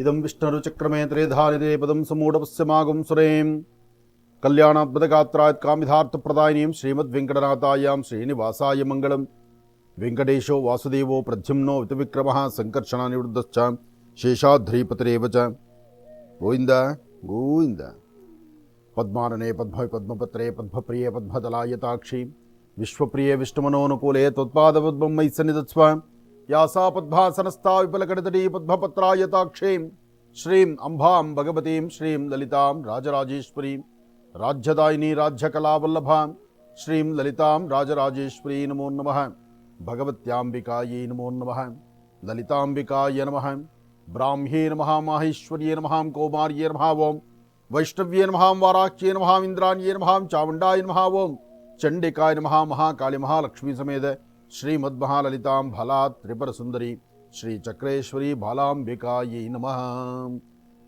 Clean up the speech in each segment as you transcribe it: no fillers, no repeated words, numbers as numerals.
ಇದಂ ವಿಷ್ಣುರುಚಕ್ರಮೇ ತ್ರೇಧಾನಿದೆ ಪದಂ ಸಮೂಢಪಸ್ಯಮಾಗಂ ಸುರೇಂ ಕಲ್ಯಾಣಾತ್ಮದಗಾತ್ರಾತ್ ಕಾಮಿಧಾರ್ಥಪ್ರದಾಯಿನೀಂ ಶ್ರೀಮದ್ವೆಂಕಟನಾಥಾಯಾಂ ಶ್ರೀನಿವಾಸಾಯ ಮಂಗಳಂ. ವೆಂಕಟೇಶೋ ವಾಸುದೇವೋ ಪ್ರದ್ಯುಮ್ನೋ ವಿತವಿಕ್ರಮಃ ಸಂಕರ್ಷಣ ನಿವೃತ್ತಶ್ಚ ಶೇಷಾದ್ರಿಪತಿರೇವ ಚ. ಗೋವಿಂದ ಗೋವಿಂದ. ಪದ್ಮಾನನೆ ಪದ್ಮ ಪದ್ಮಪತ್ರೆ ಪದ್ಮಪ್ರಿಯೆ ಪದ್ಮದಲಾಯತಾಕ್ಷಿ ವಿಶ್ವಪ್ರಿಯೆ ವಿಷ್ಣುಮನೋನುಕೂಲೆ ತ್ವತ್ಪಾದಪದ್ಮಂ ಮಯಿ ಸನ್ನಿಧತ್ಸ್ವ. ಯಾಸಾ ಪದ್ಮಾಸನಸ್ಥಾ ವಿಪಲಕಟತಟೀ ಪದ್ಮಪತ್ರಾಯತಾಕ್ಷೀಂ ಶ್ರೀಂ ಅಂಬಾಂ ಭಗವತೀಂ ಶ್ರೀಂ ಲಲಿತಾಂ ರಾಜರಾಜೇಶ್ವರೀಂ ರಾಜ್ಯದಾಯಿನಿ ರಾಜ್ಯಕಲಾವಲ್ಲಭಾಂ ಶ್ರೀಂ ಲಲಿತಾಂ ರಾಜರಾಜೇಶ್ವರೀ ನಮೋ ನಮಃ. ಭಗವತ್ಯಾಂಬಿಕಾಯೈ ನಮೋ ನಮಃ. ಲಲಿತಾಂಬಿಕಾಯ ನಮಃ. ಬ್ರಾಹ್ಮ್ಯೇ ನಮಃ. ಮಾಹೇಶ್ವರ್ಯೇ ನಮಃ. ಕೌಮಾರ್ಯೇ ನಮಃ. ಓಂ ವೈಷ್ಣವ್ಯೇ ನಮಃ. ವಾರಾಕ್ಯೇ ನಮಃ. ಇಂದ್ರಾಣ್ಯೇ ನಮಃ. ಚಾಮುಂಡಾಯ ನಮಃ. ಓಂ ಚಂಡಿಕಾಯ ನಮಃ. ಮಹಾಕಾಳಿ ಮಹಾಲಕ್ಷ್ಮೀ ಸಮೇತ ಶ್ರೀಮದ್ಮಹಾಲಲಿತಾಂ ಫಲಾತ್ ತ್ರಿಪುರ ಸುಂದರಿ ಶ್ರೀ ಚಕ್ರೇಶ್ವರಿ ಬಾಲಾಂಬಿಕಾಯೈ ನಮಃ.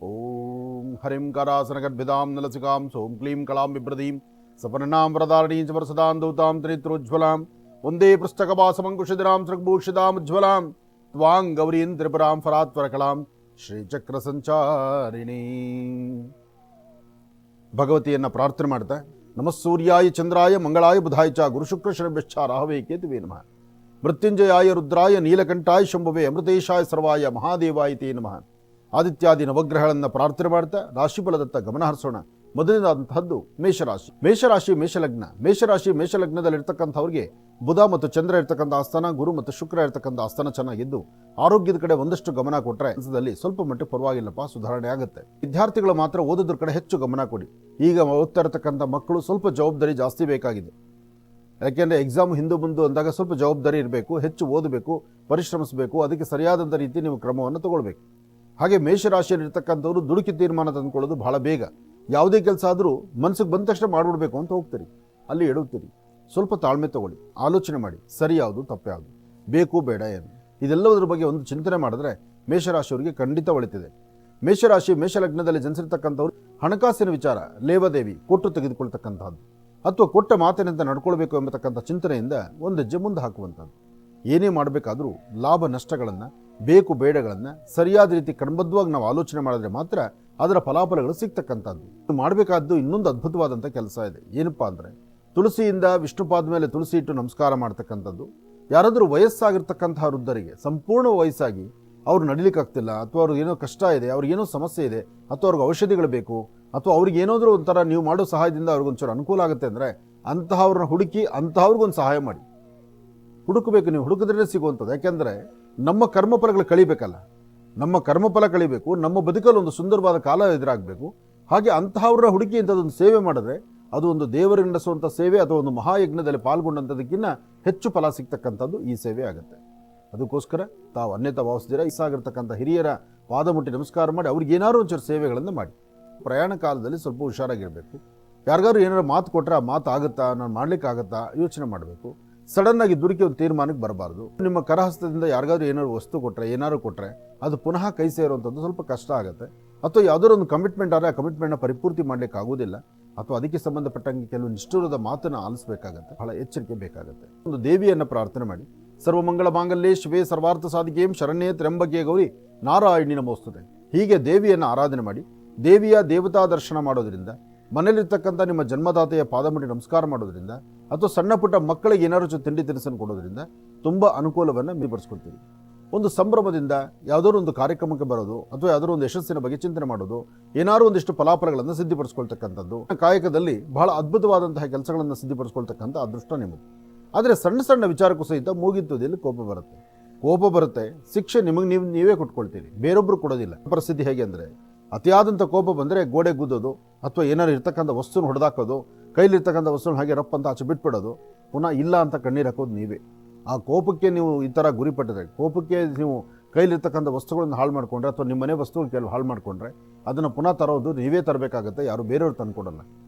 ಓಂ ಹರಿಂ ಕರಾಸನಗರ್ಭಿದಾಂ ನಲಸಿಕಾಂ ಸೋಂ ಕ್ಲೀಂ ಕಳಾಂ ಬಿಭ್ರದೀಂ ಸಪರ್ಣಾಂ ವರದಾರಣೀಂ ಚ ವರಸದಾಂ ದೌತಾಂ ತ್ರಿನೇತ್ರೋಜ್ವಲಾಂ ವಂದೇ ಪೃಷ್ಠಕಪಾಸಮಂಕುಶಿಧರಾಂ ಸೃಗ್ಭೂಷಿತಾಂ ಉಜ್ವಲಾಂ ತ್ವಾಂ ಗೌರೀಂ ತ್ರಿಪುರಾಂ ಫರಾತ್ವರಕಲಾಂ ಶ್ರೀಚಕ್ರ ಸಂಚಾರಿಣೀ. ಭಗವತಿಯನ್ನು ಪ್ರಾರ್ಥನೆ ಮಾಡ್ತಾ ನಮಃ ಸೂರ್ಯಾಯ ಚಂದ್ರಾಯ ಮಂಗಳಾಯ ಬುಧಾಯ ಚ ಗುರುಶುಕ್ರ ಶನಿಭ್ಯಶ್ಚ ರಾಹವೇ ಕೇತುವೇ ನಮಃ. ಮೃತ್ಯುಂಜಯಾಯ ರುದ್ರಾಯ ನೀಲಕಂಠಾಯ ಶಂಭುವೇ ಅಮೃತೇಶಾಯ ಸರ್ವಾಯ ಮಹಾದೇವಾಯ ತೇ ನಮಃ. ಆದಿತ್ಯಾದಿ ನವಗ್ರಹಗಳನ್ನು ಪ್ರಾರ್ಥನೆ ಮಾಡ್ತಾ ರಾಶಿಫಲದತ್ತ ಗಮನ ಹರಿಸೋಣ. ಮೊದಲನೇದಾದಂತಹದ್ದು ಮೇಷರಾಶಿ. ಮೇಷರಾಶಿ ಮೇಷಲಗ್ನದಲ್ಲಿರ್ತಕ್ಕಂಥವ್ರಿಗೆ ಬುಧ ಮತ್ತು ಚಂದ್ರ ಇರ್ತಕ್ಕಂಥ ಆಸ್ಥಾನ, ಗುರು ಮತ್ತು ಶುಕ್ರ ಇರ್ತಕ್ಕಂಥ ಆಸ್ಥಾನ ಚೆನ್ನಾಗಿದ್ದು ಆರೋಗ್ಯದ ಕಡೆ ಒಂದಷ್ಟು ಗಮನ ಕೊಟ್ಟರೆ ಸ್ವಲ್ಪ ಮಟ್ಟಿಗೆ ಪರವಾಗಿಲ್ಲಪ್ಪ, ಸುಧಾರಣೆ ಆಗುತ್ತೆ. ವಿದ್ಯಾರ್ಥಿಗಳು ಮಾತ್ರ ಓದೋದ್ರ ಕಡೆ ಹೆಚ್ಚು ಗಮನ ಕೊಡಿ. ಈಗ ಓದ್ತಾ ಇರತಕ್ಕಂಥ ಮಕ್ಕಳು ಸ್ವಲ್ಪ ಜವಾಬ್ದಾರಿ ಜಾಸ್ತಿ ಬೇಕಾಗಿದೆ. ಯಾಕೆಂದರೆ ಎಕ್ಸಾಮ್ ಹಿಂದೂ ಮುಂದೆ ಅಂದಾಗ ಸ್ವಲ್ಪ ಜವಾಬ್ದಾರಿ ಇರಬೇಕು, ಹೆಚ್ಚು ಓದಬೇಕು, ಪರಿಶ್ರಮಿಸಬೇಕು. ಅದಕ್ಕೆ ಸರಿಯಾದಂಥ ರೀತಿ ನೀವು ಕ್ರಮವನ್ನು ತಗೊಳ್ಬೇಕು. ಹಾಗೆ ಮೇಷರಾಶಿಯಲ್ಲಿರ್ತಕ್ಕಂಥವ್ರು ದುಡುಕಿ ತೀರ್ಮಾನ ತಂದುಕೊಳ್ಳೋದು ಬಹಳ ಬೇಗ. ಯಾವುದೇ ಕೆಲಸ ಆದರೂ ಮನಸ್ಸಿಗೆ ಬಂದ ತಕ್ಷಣ ಮಾಡಿಬಿಡ್ಬೇಕು ಅಂತ ಹೋಗ್ತೀರಿ, ಅಲ್ಲಿ ಎಡುತ್ತೀರಿ. ಸ್ವಲ್ಪ ತಾಳ್ಮೆ ತಗೊಳ್ಳಿ, ಆಲೋಚನೆ ಮಾಡಿ, ಸರಿ ಯಾವುದು ತಪ್ಪು ಯಾವುದು, ಬೇಕು ಬೇಡ ಏನು, ಇದೆಲ್ಲದರ ಬಗ್ಗೆ ಒಂದು ಚಿಂತನೆ ಮಾಡಿದ್ರೆ ಮೇಷರಾಶಿಯವರಿಗೆ ಖಂಡಿತ ಒಳಿತಿದೆ. ಮೇಷಲಗ್ನದಲ್ಲಿ ಜನಿಸಿರ್ತಕ್ಕಂಥವ್ರು ಹಣಕಾಸಿನ ವಿಚಾರ, ಲೇವಾದೇವಿ ಕೊಟ್ಟು ತೆಗೆದುಕೊಳ್ತಕ್ಕಂಥದ್ದು ಅಥವಾ ಕೊಟ್ಟ ಮಾತಿನಂತೆ ನಡ್ಕೊಳ್ಬೇಕು ಎಂಬತಕ್ಕಂಥ ಚಿಂತನೆಯಿಂದ ಒಂದು ಹೆಜ್ಜೆ ಮುಂದೆ ಹಾಕುವಂಥದ್ದು. ಏನೇ ಮಾಡಬೇಕಾದ್ರೂ ಲಾಭ ನಷ್ಟಗಳನ್ನು, ಬೇಕು ಬೇಡಗಳನ್ನು ಸರಿಯಾದ ರೀತಿ ಕ್ರಮಬದ್ಧವಾಗಿ ನಾವು ಆಲೋಚನೆ ಮಾಡಿದ್ರೆ ಮಾತ್ರ ಅದರ ಫಲಾಫಲಗಳು ಸಿಗ್ತಕ್ಕಂಥದ್ದು. ಮಾಡಬೇಕಾದ್ದು ಇನ್ನೊಂದು ಅದ್ಭುತವಾದಂಥ ಕೆಲಸ ಇದೆ. ಏನಪ್ಪ ಅಂದರೆ ತುಳಸಿಯಿಂದ ವಿಷ್ಣುಪಾದ ಮೇಲೆ ತುಳಸಿ ಇಟ್ಟು ನಮಸ್ಕಾರ ಮಾಡ್ತಕ್ಕಂಥದ್ದು. ಯಾರಾದರೂ ವಯಸ್ಸಾಗಿರ್ತಕ್ಕಂಥ ವೃದ್ಧರಿಗೆ, ಸಂಪೂರ್ಣ ವಯಸ್ಸಾಗಿ ಅವ್ರು ನಡಿಲಿಕ್ಕಾಗ್ತಿಲ್ಲ, ಅಥವಾ ಅವ್ರಿಗೆ ಏನೋ ಕಷ್ಟ ಇದೆ, ಅವ್ರಿಗೇನೋ ಸಮಸ್ಯೆ ಇದೆ, ಅಥವಾ ಅವ್ರಿಗೆ ಔಷಧಿಗಳು ಬೇಕು, ಅಥವಾ ಅವ್ರಿಗೆ ಏನಾದರೂ ಒಂಥರ ನೀವು ಮಾಡೋ ಸಹಾಯದಿಂದ ಅವ್ರಿಗೊಂಚೂರು ಅನುಕೂಲ ಆಗುತ್ತೆ ಅಂದರೆ ಅಂತಹವ್ರನ್ನ ಹುಡುಕಿ ಅಂತಹವ್ರಿಗೊಂದು ಸಹಾಯ ಮಾಡಿ. ಹುಡುಕಬೇಕು, ನೀವು ಹುಡುಕಿದ್ರೆ ಸಿಗುವಂಥದ್ದು. ಯಾಕೆಂದರೆ ನಮ್ಮ ಕರ್ಮಫಲಗಳು ಕಳಿಬೇಕಲ್ಲ, ನಮ್ಮ ಕರ್ಮಫಲ ಕಳಿಬೇಕು, ನಮ್ಮ ಬದುಕಲ್ಲಿ ಒಂದು ಸುಂದರವಾದ ಕಾಲ ಎದುರಾಗಬೇಕು. ಹಾಗೆ ಅಂತಹವ್ರನ್ನ ಹುಡುಕಿ ಇಂಥದ್ದೊಂದು ಸೇವೆ ಮಾಡಿದ್ರೆ ಅದು ಒಂದು ದೇವರು ನಡೆಸುವಂಥ ಸೇವೆ ಅಥವಾ ಒಂದು ಮಹಾಯಜ್ಞದಲ್ಲಿ ಪಾಲ್ಗೊಂಡಂಥದಕ್ಕಿಂತ ಹೆಚ್ಚು ಫಲ ಸಿಗ್ತಕ್ಕಂಥದ್ದು ಈ ಸೇವೆ ಆಗುತ್ತೆ. ಅದಕ್ಕೋಸ್ಕರ ತಾವು ಅನ್ಯತಾ ಭಾವಿಸ್ದಿರ ಇಸಾಗಿರ್ತಕ್ಕಂಥ ಹಿರಿಯರ ಪಾದ ಮುಟ್ಟಿ ನಮಸ್ಕಾರ ಮಾಡಿ ಅವ್ರಿಗೆ ಏನಾದ್ರು ಒಂಚೂರು ಸೇವೆಗಳನ್ನು ಮಾಡಿ. ಪ್ರಯಾಣ ಕಾಲದಲ್ಲಿ ಸ್ವಲ್ಪ ಹುಷಾರಾಗಿರಬೇಕು. ಯಾರಿಗಾದ್ರು ಏನಾದ್ರು ಮಾತು ಕೊಟ್ಟರೆ ಆ ಮಾತು ಆಗುತ್ತಾ, ನಾನು ಮಾಡ್ಲಿಕ್ಕಾಗತ್ತಾ ಯೋಚನೆ ಮಾಡಬೇಕು. ಸಡನ್ನಾಗಿ ದುಡುಕಿ ಒಂದು ತೀರ್ಮಾನಕ್ಕೆ ಬರಬಾರ್ದು. ನಿಮ್ಮ ಕರಹಸ್ತದಿಂದ ಯಾರಿಗಾದ್ರೂ ಏನಾದ್ರು ವಸ್ತು ಕೊಟ್ಟರೆ, ಏನಾದ್ರು ಕೊಟ್ಟರೆ ಅದು ಪುನಃ ಕೈ ಸೇರುವಂಥದ್ದು ಸ್ವಲ್ಪ ಕಷ್ಟ ಆಗುತ್ತೆ. ಅಥವಾ ಯಾವುದೋ ಒಂದು ಕಮಿಟ್ಮೆಂಟ್ ಆದರೆ ಆ ಕಮಿಟ್ಮೆಂಟ್ನ ಪರಿಪೂರ್ತಿ ಮಾಡಲಿಕ್ಕೆ ಆಗೋದಿಲ್ಲ, ಅಥವಾ ಅದಕ್ಕೆ ಸಂಬಂಧಪಟ್ಟಂಗೆ ಕೆಲವು ನಿಷ್ಠುರದ ಮಾತನ್ನು ಆಲಿಸಬೇಕಾಗತ್ತೆ. ಬಹಳ ಎಚ್ಚರಿಕೆ ಬೇಕಾಗುತ್ತೆ. ಒಂದು ದೇವಿಯನ್ನು ಪ್ರಾರ್ಥನೆ ಮಾಡಿ. ಸರ್ವಮಂಗಳ ಮಾಂಗಲ್ಯೇ ಶಿವೇ ಸರ್ವಾರ್ಥ ಸಾಧಿಕೆಯಂ ಶರಣ್ಯೇ ತ್ರ್ಯಂಬಕೆ ಗೌರಿ ನಾರಾಯಣಿ ನಮೋಸ್ತುತೆ. ಹೀಗೆ ದೇವಿಯನ್ನು ಆರಾಧನೆ ಮಾಡಿ, ದೇವಿಯ ದೇವತಾ ದರ್ಶನ ಮಾಡೋದ್ರಿಂದ, ಮನೇಲಿರ್ತಕ್ಕಂಥ ನಿಮ್ಮ ಜನ್ಮದಾತೆಯ ಪಾದಮುಟ್ಟಿ ನಮಸ್ಕಾರ ಮಾಡೋದ್ರಿಂದ, ಅಥವಾ ಸಣ್ಣ ಪುಟ್ಟ ಮಕ್ಕಳಿಗೆ ಏನಾದ್ರು ತಿಂಡಿ ತಿನಿಸನ್ನು ಕೊಡೋದ್ರಿಂದ ತುಂಬ ಅನುಕೂಲವನ್ನು ಮೀರಿಪಡಿಸ್ಕೊಳ್ತೀವಿ. ಒಂದು ಸಂಭ್ರಮದಿಂದ ಯಾವುದಾದ್ರು ಒಂದು ಕಾರ್ಯಕ್ರಮಕ್ಕೆ ಬರೋದು, ಅಥವಾ ಯಾವುದಾದ್ರು ಒಂದು ಯಶಸ್ಸಿನ ಬಗ್ಗೆ ಚಿಂತನೆ ಮಾಡೋದು, ಏನಾದ್ರು ಒಂದಿಷ್ಟು ಫಲಾಫಲಗಳನ್ನು ಸಿದ್ಧಿಪಡಿಸ್ಕೊಳ್ತಕ್ಕಂಥದ್ದು, ಕಾಯಕದಲ್ಲಿ ಬಹಳ ಅದ್ಭುತವಾದಂತಹ ಕೆಲಸಗಳನ್ನು ಸಿದ್ಧಿಪಡಿಸ್ಕೊಳ್ತಕ್ಕಂಥ ಅದೃಷ್ಟ ನಿಮ್ಮದು. ಆದರೆ ಸಣ್ಣ ಸಣ್ಣ ವಿಚಾರಕ್ಕೂ ಸಹಿತ ಮೂಗಿತ್ತುದಿಯಲ್ಲಿ ಕೋಪ ಬರುತ್ತೆ. ಶಿಕ್ಷೆ ನಿಮಗೆ ನೀವೇ ಕೊಟ್ಕೊಳ್ತೀರಿ, ಬೇರೊಬ್ಬರು ಕೊಡೋದಿಲ್ಲ. ಪರಿಸ್ಥಿತಿ ಹೇಗೆ ಅಂದರೆ ಅತಿಯಾದಂಥ ಕೋಪ ಬಂದರೆ ಗೋಡೆ ಗುದ್ದೋದು, ಅಥವಾ ಏನಾದ್ರು ಇರ್ತಕ್ಕಂಥ ವಸ್ತುನ ಹೊಡೆದಾಕೋದು, ಕೈಲಿರ್ತಕ್ಕಂಥ ವಸ್ತುನ ಹಾಗೆ ರಪ್ಪ ಅಂತ ಆಚೆ ಬಿಟ್ಬಿಡೋದು, ಪುನಃ ಇಲ್ಲ ಅಂತ ಕಣ್ಣೀರು ಹಾಕೋದು ನೀವೇ. ಆ ಕೋಪಕ್ಕೆ ನೀವು ಈ ಥರ ಗುರಿಪಟ್ಟಿದ್ರೆ, ಕೋಪಕ್ಕೆ ನೀವು ಕೈಲಿರ್ತಕ್ಕಂಥ ವಸ್ತುಗಳನ್ನು ಹಾಳು ಮಾಡಿಕೊಂಡ್ರೆ, ಅಥವಾ ನಿಮ್ಮ ಮನೆ ವಸ್ತುಗಳು ಕೆಲವು ಹಾಳು ಮಾಡಿಕೊಂಡ್ರೆ ಅದನ್ನು ಪುನಃ ತರೋದು ನೀವೇ ತರಬೇಕಾಗತ್ತೆ, ಯಾರು ಬೇರೆಯವ್ರು ತಂದುಕೊಡಲ್ಲ.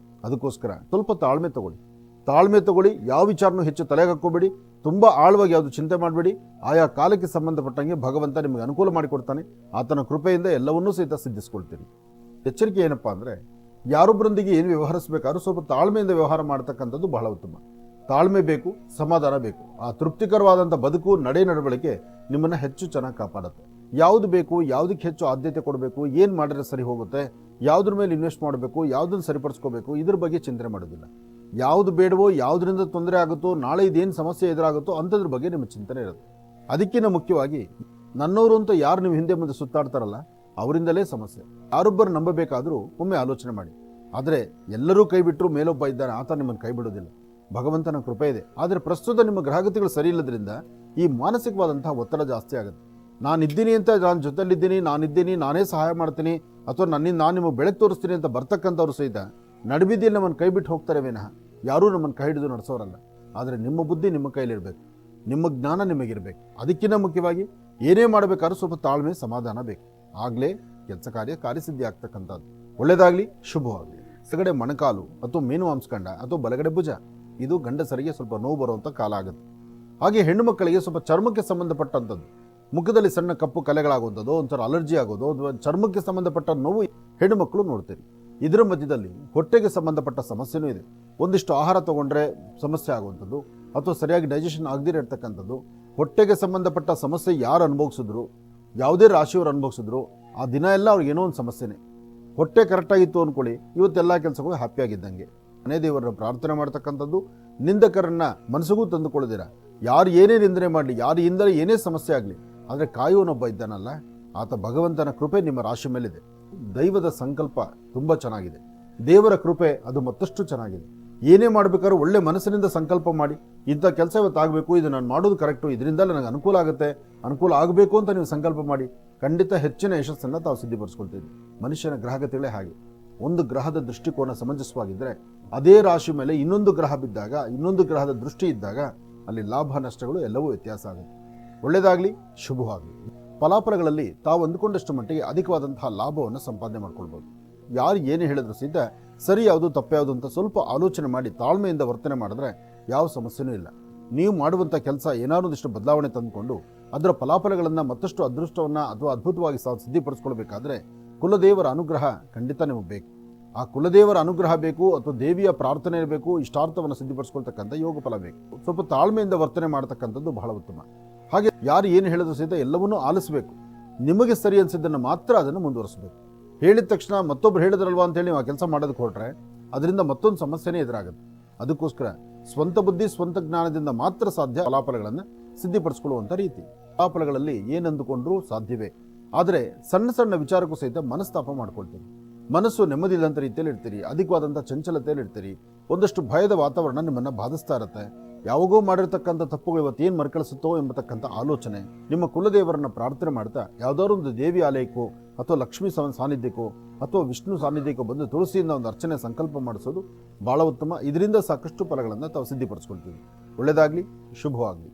ಅದಕ್ಕೋಸ್ಕರ ಸ್ವಲ್ಪ ತಾಳ್ಮೆ ತಗೊಳ್ಳಿ. ಯಾವ ವಿಚಾರನೂ ಹೆಚ್ಚು ತಲೆಗೆ ಹಾಕ್ಕೋಬೇಡಿ. ತುಂಬ ಆಳವಾಗಿ ಯಾವುದು ಚಿಂತೆ ಮಾಡಬೇಡಿ. ಆಯಾ ಕಾಲಕ್ಕೆ ಸಂಬಂಧಪಟ್ಟಂಗೆ ಭಗವಂತ ನಿಮಗೆ ಅನುಕೂಲ ಮಾಡಿಕೊಡ್ತಾನೆ. ಆತನ ಕೃಪೆಯಿಂದ ಎಲ್ಲವನ್ನೂ ಸಹಿತ ಸಿದ್ಧಿಸ್ಕೊಳ್ತೀರಿ. ಎಚ್ಚರಿಕೆ ಏನಪ್ಪ ಅಂದರೆ ಯಾರೊಬ್ಬರೊಂದಿಗೆ ಏನು ವ್ಯವಹರಿಸಬೇಕಾದ್ರೂ ಸ್ವಲ್ಪ ತಾಳ್ಮೆಯಿಂದ ವ್ಯವಹಾರ ಮಾಡ್ತಕ್ಕಂಥದ್ದು ಬಹಳ ಉತ್ತಮ. ತಾಳ್ಮೆ ಬೇಕು, ಸಮಾಧಾನ ಬೇಕು. ಆ ತೃಪ್ತಿಕರವಾದಂಥ ಬದುಕು, ನಡವಳಿಕೆ ನಿಮ್ಮನ್ನು ಹೆಚ್ಚು ಚೆನ್ನಾಗಿ ಕಾಪಾಡುತ್ತೆ. ಯಾವುದು ಬೇಕು, ಯಾವುದಕ್ಕೆ ಹೆಚ್ಚು ಆದ್ಯತೆ ಕೊಡಬೇಕು, ಏನು ಮಾಡಿದ್ರೆ ಸರಿ ಹೋಗುತ್ತೆ, ಯಾವುದ್ರ ಮೇಲೆ ಇನ್ವೆಸ್ಟ್ ಮಾಡಬೇಕು, ಯಾವುದನ್ನು ಸರಿಪಡಿಸ್ಕೋಬೇಕು, ಇದ್ರ ಬಗ್ಗೆ ಚಿಂತನೆ ಮಾಡೋದಿಲ್ಲ. ಯಾವುದು ಬೇಡವೋ, ಯಾವುದರಿಂದ ತೊಂದರೆ ಆಗುತ್ತೋ, ನಾಳೆ ಇದೇನು ಸಮಸ್ಯೆ ಎದುರಾಗುತ್ತೋ ಅಂಥದ್ರ ಬಗ್ಗೆ ನಿಮ್ಮ ಚಿಂತನೆ ಇರುತ್ತೆ. ಅದಕ್ಕಿಂತ ಮುಖ್ಯವಾಗಿ ನನ್ನವರು ಅಂತ ಯಾರು ನೀವು ಹಿಂದೆ ಮುಂದೆ ಸುತ್ತಾಡ್ತಾರಲ್ಲ ಅವರಿಂದಲೇ ಸಮಸ್ಯೆ. ಯಾರೊಬ್ಬರು ನಂಬಬೇಕಾದರೂ ಒಮ್ಮೆ ಆಲೋಚನೆ ಮಾಡಿ. ಆದರೆ ಎಲ್ಲರೂ ಕೈ ಬಿಟ್ಟರು ಮೇಲೊಬ್ಬ ಇದ್ದಾನೆ, ಆತ ನಿಮ್ಮನ್ನು ಕೈ ಬಿಡೋದಿಲ್ಲ. ಭಗವಂತನ ಕೃಪೆ ಇದೆ. ಆದರೆ ಪ್ರಸ್ತುತ ನಿಮ್ಮ ಗ್ರಹಗತಿಗಳು ಸರಿ ಇಲ್ಲದ್ರಿಂದ ಈ ಮಾನಸಿಕವಾದಂತಹ ಒತ್ತಡ ಜಾಸ್ತಿ ಆಗುತ್ತೆ. ನಾನಿದ್ದೀನಿ ಅಂತ, ನಾನು ಜೊತೆಲಿದ್ದೀನಿ, ನಾನಿದ್ದೀನಿ, ನಾನೇ ಸಹಾಯ ಮಾಡ್ತೀನಿ, ಅಥವಾ ನನ್ನಿಂದ ನಾನು ನಿಮಗೆ ಬೆಳಕು ತೋರಿಸ್ತೀನಿ ಅಂತ ಬರ್ತಕ್ಕಂಥವ್ರು ಸಹಿತ ನಡುಬೀದಿಯಲ್ಲಿ ನಮ್ಮನ್ನು ಕೈ ಬಿಟ್ಟು ಹೋಗ್ತಾರೆ ವಿನಃ ಯಾರೂ ನಮ್ಮನ್ನು ಕೈ ಹಿಡಿದು ನಡೆಸೋರಲ್ಲ. ಆದರೆ ನಿಮ್ಮ ಬುದ್ಧಿ ನಿಮ್ಮ ಕೈಲಿರಬೇಕು, ನಿಮ್ಮ ಜ್ಞಾನ ನಿಮಗಿರಬೇಕು. ಅದಕ್ಕಿಂತ ಮುಖ್ಯವಾಗಿ ಏನೇ ಮಾಡಬೇಕಾದ್ರೂ ಸ್ವಲ್ಪ ತಾಳ್ಮೆ, ಸಮಾಧಾನ ಬೇಕು. ಆಗಲೇ ಕೆಲಸ ಕಾರ್ಯಸಿದ್ಧಿ ಆಗ್ತಕ್ಕಂಥದ್ದು. ಒಳ್ಳೆಯದಾಗಲಿ, ಶುಭವಾಗಲಿ. ಎಡಗಡೆ ಮೊಣಕಾಲು ಅಥವಾ ಮೀನುವಾಂಸ್ಕಂಡ ಅಥವಾ ಬಲಗಡೆ ಭುಜ, ಇದು ಗಂಡಸರಿಗೆ ಸ್ವಲ್ಪ ನೋವು ಬರುವಂಥ ಕಾಲ ಆಗುತ್ತೆ. ಹಾಗೆ ಹೆಣ್ಣು ಮಕ್ಕಳಿಗೆ ಸ್ವಲ್ಪ ಚರ್ಮಕ್ಕೆ ಸಂಬಂಧಪಟ್ಟಂಥದ್ದು, ಮುಖದಲ್ಲಿ ಸಣ್ಣ ಕಪ್ಪು ಕಲೆಗಳಾಗುವಂಥದ್ದು, ಒಂಥರ ಅಲರ್ಜಿ ಆಗೋದು, ಅಥವಾ ಚರ್ಮಕ್ಕೆ ಸಂಬಂಧಪಟ್ಟ ನೋವು ಹೆಣ್ಣು ಮಕ್ಕಳು ನೋಡ್ತೀರಿ. ಇದರ ಮಧ್ಯದಲ್ಲಿ ಹೊಟ್ಟೆಗೆ ಸಂಬಂಧಪಟ್ಟ ಸಮಸ್ಯೆನೂ ಇದೆ. ಒಂದಿಷ್ಟು ಆಹಾರ ತಗೊಂಡ್ರೆ ಸಮಸ್ಯೆ ಆಗುವಂಥದ್ದು, ಅಥವಾ ಸರಿಯಾಗಿ ಡೈಜೆಷನ್ ಆಗದಿರೋ ಇರ್ತಕ್ಕಂಥದ್ದು. ಹೊಟ್ಟೆಗೆ ಸಂಬಂಧಪಟ್ಟ ಸಮಸ್ಯೆ ಯಾರು ಅನುಭವಿಸಿದ್ರು, ಯಾವುದೇ ರಾಶಿಯವರು ಅನುಭವಿಸಿದ್ರು, ಆ ದಿನ ಎಲ್ಲ ಅವ್ರಿಗೆ ಏನೋ ಒಂದು ಸಮಸ್ಯೆನೇ. ಹೊಟ್ಟೆ ಕರೆಕ್ಟಾಗಿತ್ತು ಅಂದ್ಕೊಳ್ಳಿ, ಇವತ್ತೆಲ್ಲ ಕೆಲಸಗಳು ಹ್ಯಾಪಿಯಾಗಿದ್ದಂಗೆ. ಮನೆ ದೇವರನ್ನ ಪ್ರಾರ್ಥನೆ ಮಾಡ್ತಕ್ಕಂಥದ್ದು, ನಿಂದಕರನ್ನ ಮನಸ್ಸಿಗೂ ತಂದುಕೊಳ್ಳದಿರ, ಯಾರು ಏನೇ ನಿಂದನೆ ಮಾಡಲಿ, ಯಾರು ಇಂದಲೇ ಏನೇ ಸಮಸ್ಯೆ ಆಗಲಿ, ಆದರೆ ಕಾಯುವನೊಬ್ಬ ಇದ್ದಾನಲ್ಲ, ಆತ ಭಗವಂತನ ಕೃಪೆ ನಿಮ್ಮ ರಾಶಿ ಮೇಲಿದೆ. ದೈವದ ಸಂಕಲ್ಪ ತುಂಬ ಚೆನ್ನಾಗಿದೆ. ದೇವರ ಕೃಪೆ ಅದು ಮತ್ತಷ್ಟು ಚೆನ್ನಾಗಿದೆ. ಏನೇ ಮಾಡಬೇಕಾದ್ರೂ ಒಳ್ಳೆ ಮನಸ್ಸಿನಿಂದ ಸಂಕಲ್ಪ ಮಾಡಿ, ಇಂಥ ಕೆಲಸ ಇವತ್ತಾಗಬೇಕು, ಇದು ನಾನು ಮಾಡೋದು ಕರೆಕ್ಟು, ಇದರಿಂದ ನನಗೆ ಅನುಕೂಲ ಆಗುತ್ತೆ, ಅನುಕೂಲ ಆಗಬೇಕು ಅಂತ ನೀವು ಸಂಕಲ್ಪ ಮಾಡಿ, ಖಂಡಿತ ಹೆಚ್ಚಿನ ಯಶಸ್ಸನ್ನು ತಾವು ಸಿದ್ಧಿಪಡಿಸ್ಕೊಳ್ತೀವಿ. ಮನುಷ್ಯನ ಗ್ರಹಗತಿಗಳೇ ಹಾಗೆ. ಒಂದು ಗ್ರಹದ ದೃಷ್ಟಿಕೋನ ಸಮಂಜಸವಾಗಿದ್ದರೆ ಅದೇ ರಾಶಿ ಮೇಲೆ ಇನ್ನೊಂದು ಗ್ರಹ ಬಿದ್ದಾಗ, ಇನ್ನೊಂದು ಗ್ರಹದ ದೃಷ್ಟಿ ಇದ್ದಾಗ ಅಲ್ಲಿ ಲಾಭ ನಷ್ಟಗಳು ಎಲ್ಲವೂ ವ್ಯತ್ಯಾಸ ಆಗುತ್ತೆ. ಒಳ್ಳೆಯದಾಗಲಿ, ಶುಭವಾಗಲಿ. ಫಲಾಫಲಗಳಲ್ಲಿ ತಾವು ಅಂದುಕೊಂಡಷ್ಟು ಮಟ್ಟಿಗೆ ಅಧಿಕವಾದಂತಹ ಲಾಭವನ್ನು ಸಂಪಾದನೆ ಮಾಡ್ಕೊಳ್ಬೋದು. ಯಾರು ಏನು ಹೇಳಿದ್ರು ಸಹಿತ ಸರಿ ಯಾವುದು ತಪ್ಪು ಯಾವುದು ಅಂತ ಸ್ವಲ್ಪ ಆಲೋಚನೆ ಮಾಡಿ ತಾಳ್ಮೆಯಿಂದ ವರ್ತನೆ ಮಾಡಿದ್ರೆ ಯಾವ ಸಮಸ್ಯೆನೂ ಇಲ್ಲ. ನೀವು ಮಾಡುವಂಥ ಕೆಲಸ ಏನಾದರೂ ಒಂದಿಷ್ಟು ಬದಲಾವಣೆ ತಂದುಕೊಂಡು ಅದರ ಫಲಾಫಲಗಳನ್ನು ಮತ್ತಷ್ಟು ಅದೃಷ್ಟವನ್ನು ಅಥವಾ ಅದ್ಭುತವಾಗಿ ಸಿದ್ಧಿಪಡಿಸ್ಕೊಳ್ಬೇಕಾದ್ರೆ ಕುಲದೇವರ ಅನುಗ್ರಹ ಖಂಡಿತ ನಿಮಗೆ ಬೇಕು. ಆ ಕುಲದೇವರ ಅನುಗ್ರಹ ಬೇಕು, ಅಥವಾ ದೇವಿಯ ಪ್ರಾರ್ಥನೆ ಇರಬೇಕು, ಇಷ್ಟಾರ್ಥವನ್ನು ಸಿದ್ಧಿಪಡಿಸ್ಕೊಳ್ತಕ್ಕಂಥ ಯೋಗ ಫಲ ಬೇಕು. ಸ್ವಲ್ಪ ತಾಳ್ಮೆಯಿಂದ ವರ್ತನೆ ಮಾಡ್ತಕ್ಕಂಥದ್ದು ಬಹಳ ಉತ್ತಮ. ಹಾಗೆ ಯಾರು ಏನು ಹೇಳಿದ್ರು ಸಹಿತ ಎಲ್ಲವನ್ನೂ ಆಲಿಸಬೇಕು. ನಿಮಗೆ ಸರಿ ಅನಿಸಿದ್ದನ್ನು ಮಾತ್ರ ಅದನ್ನು ಮುಂದುವರಿಸಬೇಕು. ಹೇಳಿದ ತಕ್ಷಣ ಮತ್ತೊಬ್ರು ಹೇಳಿದ್ರಲ್ವಾ ಅಂತೇಳಿ ನೀವು ಆ ಕೆಲಸ ಮಾಡೋದಕ್ಕೆ ಹೊರಟ್ರೆ ಅದರಿಂದ ಮತ್ತೊಂದು ಸಮಸ್ಯೆನೇ ಎದುರಾಗುತ್ತೆ. ಅದಕ್ಕೋಸ್ಕರ ಸ್ವಂತ ಬುದ್ಧಿ, ಸ್ವಂತ ಜ್ಞಾನದಿಂದ ಮಾತ್ರ ಸಾಧ್ಯ ಫಲಾಫಲಗಳನ್ನು ಸಿದ್ಧಿಪಡಿಸ್ಕೊಳ್ಳುವಂಥ ರೀತಿ. ಫಲಾಫಲಗಳಲ್ಲಿ ಏನಂದುಕೊಂಡ್ರೂ ಸಾಧ್ಯವೇ. ಆದರೆ ಸಣ್ಣ ಸಣ್ಣ ವಿಚಾರಕ್ಕೂ ಸಹಿತ ಮನಸ್ತಾಪ ಮಾಡ್ಕೊಳ್ತೀರಿ. ಮನಸ್ಸು ನೆಮ್ಮದಿಲ್ಲಂಥ ರೀತಿಯಲ್ಲಿ ಇರ್ತೀರಿ, ಅಧಿಕವಾದಂಥ ಚಂಚಲತೆಯಲ್ಲಿ ಇರ್ತೀರಿ. ಒಂದಷ್ಟು ಭಯದ ವಾತಾವರಣ ನಿಮ್ಮನ್ನು ಬಾಧಿಸ್ತಾ ಇರುತ್ತೆ. ಯಾವಾಗೋ ಮಾಡಿರ್ತಕ್ಕಂಥ ತಪ್ಪುಗಳು ಇವತ್ತೇನು ಮರುಕಳಿಸುತ್ತೋ ಎಂಬತಕ್ಕಂಥ ಆಲೋಚನೆ. ನಿಮ್ಮ ಕುಲದೇವರನ್ನು ಪ್ರಾರ್ಥನೆ ಮಾಡ್ತಾ ಯಾವುದಾದ್ರು ಒಂದು ದೇವಿ ಆಲಯಕ್ಕೋ ಅಥವಾ ಲಕ್ಷ್ಮೀ ಸಾನ್ನಿಧ್ಯಕ್ಕೋ ಅಥವಾ ವಿಷ್ಣು ಸಾನ್ನಿಧ್ಯಕ್ಕೋ ಬಂದು ತುಳಸಿಯಿಂದ ಒಂದು ಅರ್ಚನೆ ಸಂಕಲ್ಪ ಮಾಡಿಸೋದು ಭಾಳ ಉತ್ತಮ. ಇದರಿಂದ ಸಾಕಷ್ಟು ಫಲಗಳನ್ನು ತಾವು ಸಿದ್ಧಿಪಡಿಸ್ಕೊಳ್ತೀವಿ. ಒಳ್ಳೆಯದಾಗಲಿ, ಶುಭವಾಗಲಿ.